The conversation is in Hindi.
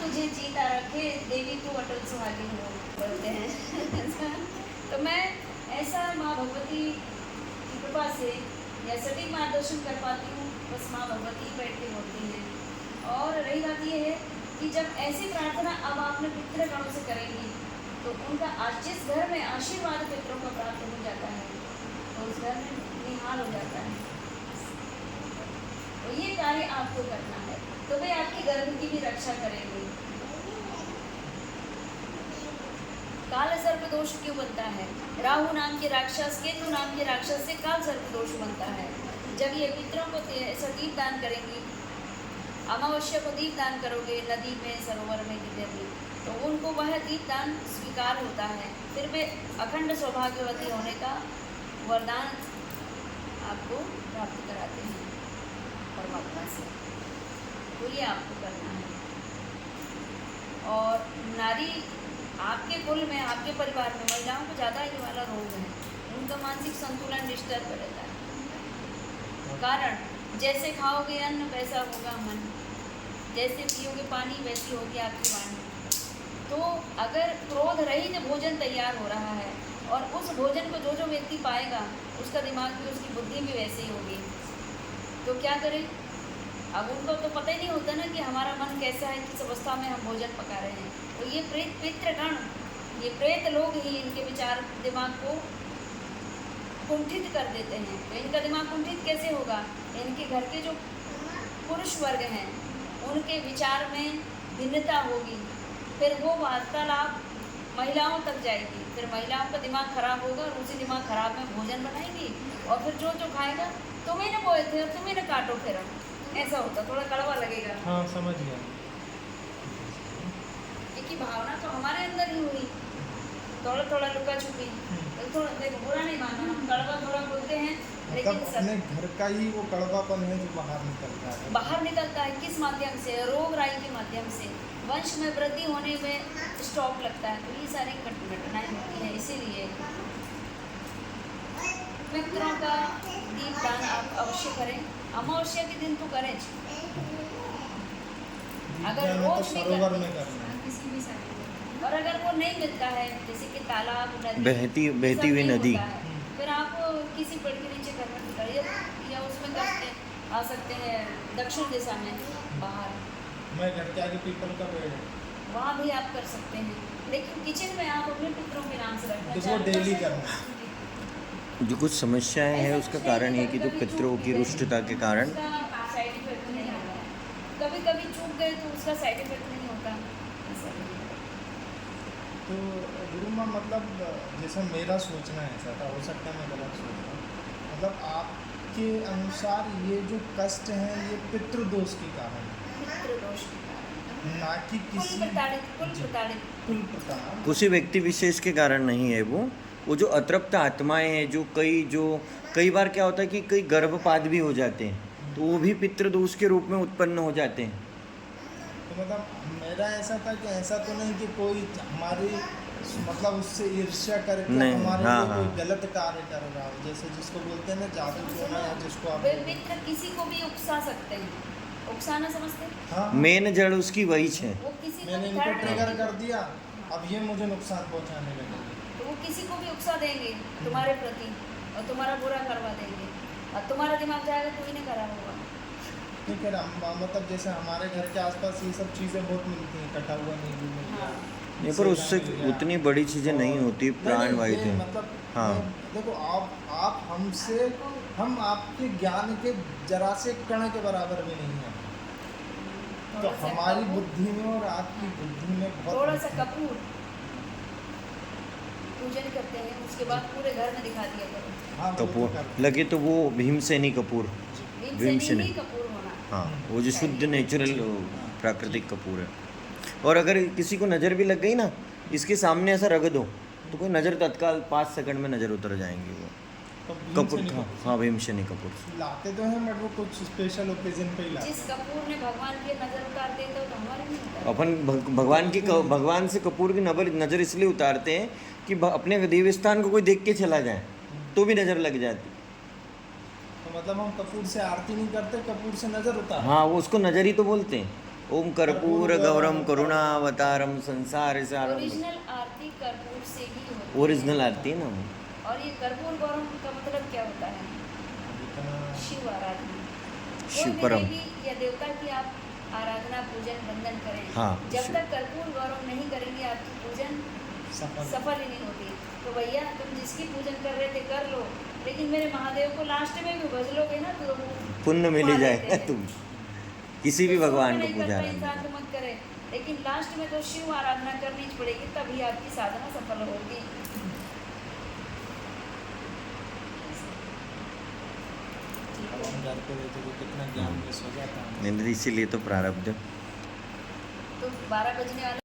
तुझे जीता रखे, देवी तू अटल सुहागिन हो, बोलते हैं। तो मैं ऐसा माँ भगवती की कृपा से या सटीक मार्गदर्शन कर पाती हूँ, बस माँ भगवती ही बैठ के होती हैं। और रही बात ये है कि जब ऐसी प्रार्थना अब आपने पितृगणों से करेंगी तो उनका जिस घर में आशीर्वाद पितरों का प्राप्त हो जाता है तो उस घर में निहाल हो जाता है। तो ये कार्य आपको करना है, तो वे आपके गर्भ की भी रक्षा करेंगे। काल सर्प दोष क्यों बनता है? राहु नाम के राक्षस, केतु नाम के राक्षस से काल सर्प दोष बनता है। जब ये पितरों को ऐसा दीप दान करेंगी, अमावस्या को दीप दान करोगे नदी में, सरोवर में, किधर भी, तो उनको वह दीप दान स्वीकार होता है। फिर वे अखंड सौभाग्यवती होने का वरदान आपको प्राप्त कराते हैं परमात्मा से। तो ये आपको करना है। और नारी आपके कुल में, आपके परिवार में महिलाओं को ज़्यादा ये वाला रोग है, उनका मानसिक संतुलन डिस्टर्ब रहता है। कारण जैसे खाओगे अन्न वैसा होगा मन, जैसे पियोगे पानी वैसी होगी आपकी वाणी। तो अगर क्रोध रहित भोजन तैयार हो रहा है और उस भोजन को जो जो व्यक्ति पाएगा उसका दिमाग भी, उसकी बुद्धि भी वैसे ही होगी, तो क्या करें? अब उनको तो पता ही नहीं होता ना कि हमारा मन कैसा है, किस अवस्था में हम भोजन पका रहे हैं। तो ये पितृगण, ये प्रेत लोग ही इनके विचार दिमाग को कुंठित कर देते हैं। तो इनका दिमाग कुंठित कैसे होगा? इनके घर के जो पुरुष वर्ग हैं उनके विचार में भिन्नता होगी, फिर वो वार्तालाप महिलाओं तक जाएगी, फिर महिलाओं का दिमाग खराब होगा और उसी दिमाग खराब में भोजन बनाएगी और फिर जो जो खाएगा तुम्हें न बोए थे और तुम्हें न काटो फिर, ऐसा होता। थोड़ा कड़वा लगेगा। हाँ, समझ गया। क्योंकि भावना तो हमारे अंदर ही हुई, थोड़ा थोड़ा लुका छुपी, थोड़ा देखो बुरा नहीं मानना, हम कड़वा थोड़ा बोलते हैं लेकिन मतलब अपने घर का ही वो कड़वापन है जो बाहर निकलता है। बाहर निकलता है किस माध्यम से? रोग राई के माध्यम से, वंश में वृद्धि होने में स्टॉप लगता है। तो ये सारी घटनाएं होती हैं। इसीलिए पितरों का दीप दान आप अवश्य करें। अमावस्या के दिन तो करें, अगर रोज नहीं सरोवर में करते, करना है। किसी भी समय, और अगर वो नहीं मिलता है जैसे कि तालाब, नदी, बहती हुई नदी, फिर आप किसी पेड़ के नीचे घर में करिए या उसमें करते आ सकते हैं दक्षिण दिशा में बाहर, मैं घर के आगे पीपल का पेड़ है, वहाँ भी आप कर सकते हैं। लेकिन किचन में आप अपने पितरों के नाम से रखना, तो वो डेली करना। जो कुछ समस्याएं हैं उसका कारण है कि जो पितरों की रुष्टता के कारण साइड इफेक्ट नहीं होगा। कभी कभी चूक गए तो उसका साइड इफेक्ट नहीं होता। तो गुरु माँ, मतलब जैसा मेरा सोचना ऐसा था, हो सकता है मैं गलत सोच रहा हूँ, मतलब आपके अनुसार ये जो कष्ट हैं ये पितृदोष के कारण है, पितृदोष ना कि किसी कुल प्रताड़ित किसी व्यक्ति विशेष के कारण नहीं है। वो जो अतृप्त आत्माएं हैं, जो कई बार क्या होता है कि कई गर्भपात भी हो जाते हैं, तो वो भी पितृदोष के रूप में उत्पन्न हो जाते हैं। तो मतलब मेरा ऐसा था कि ऐसा तो नहीं कि कोई हमारी मतलब उससे ईर्ष्या करके नहीं, हमारे हाँ, लिए कोई हाँ। गलत कार्य कर रहा हो, जैसे जिसको बोलते हैं ना जादू टोना, या जिसको आप वे मित्र किसी को भी उकसा सकते हैं। उकसाना समझते हैं? हाँ, मेन जड़ उसकी वही है। वो किसी को मैंने भी इनको hurt ट्रिगर नहीं कर दिया, अब ये मुझे नुकसान पहुंचाने लगे। तो वो किसी को भी उकसा देंगे तुम्हारे प्रति और तुम्हारा बुरा करवा देंगे और तुम्हारा दिमाग जाएगा तो ही नहीं करा होगा। ठीक है, मतलब जैसे हमारे घर के आसपास ये सब चीज़ें बहुत मिलती हैं, कटा हुआ नींबू मिल गया, नहीं, पर उससे उतनी बड़ी चीज़ें नहीं होती, प्राण वायु नहीं, थे। मतलब हाँ। देखो आप हमसे, हम आपके ज्ञान के जरा से कण के बराबर भी नहीं हैं, तो थोड़ा सा हमारी कपूर, बुद्धि में और आपकी बुद्धि में बहुत थोड़ा सा कपूर पूजन करते हैं, उसके बाद पूरे घर में दिखा दिया करो। हाँ, वो तो कपूर करते लगे तो वो भीमसेनी कपूर, भीमसेनी ही कपूर होना। हाँ, वो जो शुद्ध नेचुरल प्राकृतिक कपूर है। और अगर किसी को नज़र भी लग गई ना, इसके सामने ऐसा रख दो तो कोई नज़र तत्काल 5 सेकंड में नज़र उतर जाएंगी। वो तो कपूर, भीमसेनी हाँ, भीमसेनी कपूर लाते तो हैं, बट वो कुछ स्पेशल ओकेजन पे ही लाते जिस हैं। कपूर ने भगवान की नजर उतार दी तो हमारे नहीं उतार। अपन भगवान से कपूर की नज़र इसलिए उतारते हैं कि अपने देव स्थान को कोई देख के चला जाए तो भी नज़र लग जाती। तो मतलब हम कपूर से आरती नहीं करते, कपूर से नजर उतार। हाँ, वो उसको नज़र ही तो बोलते हैं। ओम कर्पूर गौरम करुणावतारम संसार सारम। ओरिजिनल आरती कर्पूर से ही होती है। ओरिजिनल आरती है ना वो। और ये कर्पूर गौरम का मतलब क्या होता है? इतना शिव आराधना। कोई शिव भी परम। देवी या देवता की आप आराधना पूजन वंदन करें, हाँ, जब शिव। तक कर्पूर गौरव नहीं करेंगे आपकी पूजन सफल ही नहीं होती। तो भैया तुम जिसकी पूजन कर रहे थे कर लो, लेकिन मेरे महादेव को लास्ट में भी भज लोगे ना तो वो पुण्य मिल ही पा लेते जाएगा हैं। तुम किसी भी तो शुरू भगवान में को नहीं पूजा करता आराधना इंसान तो मत करे, लेकिन लास्ट में तो शिव आराधना करनी पड़ेगी, तभी आपकी साधना सफल होगी। ठीक अब है। हम घर पे रहते तो कितना ज्ञान मिस हो जाता है। नहीं, इसीलिए तो प्रारब्ध। तो 12 बजने वाले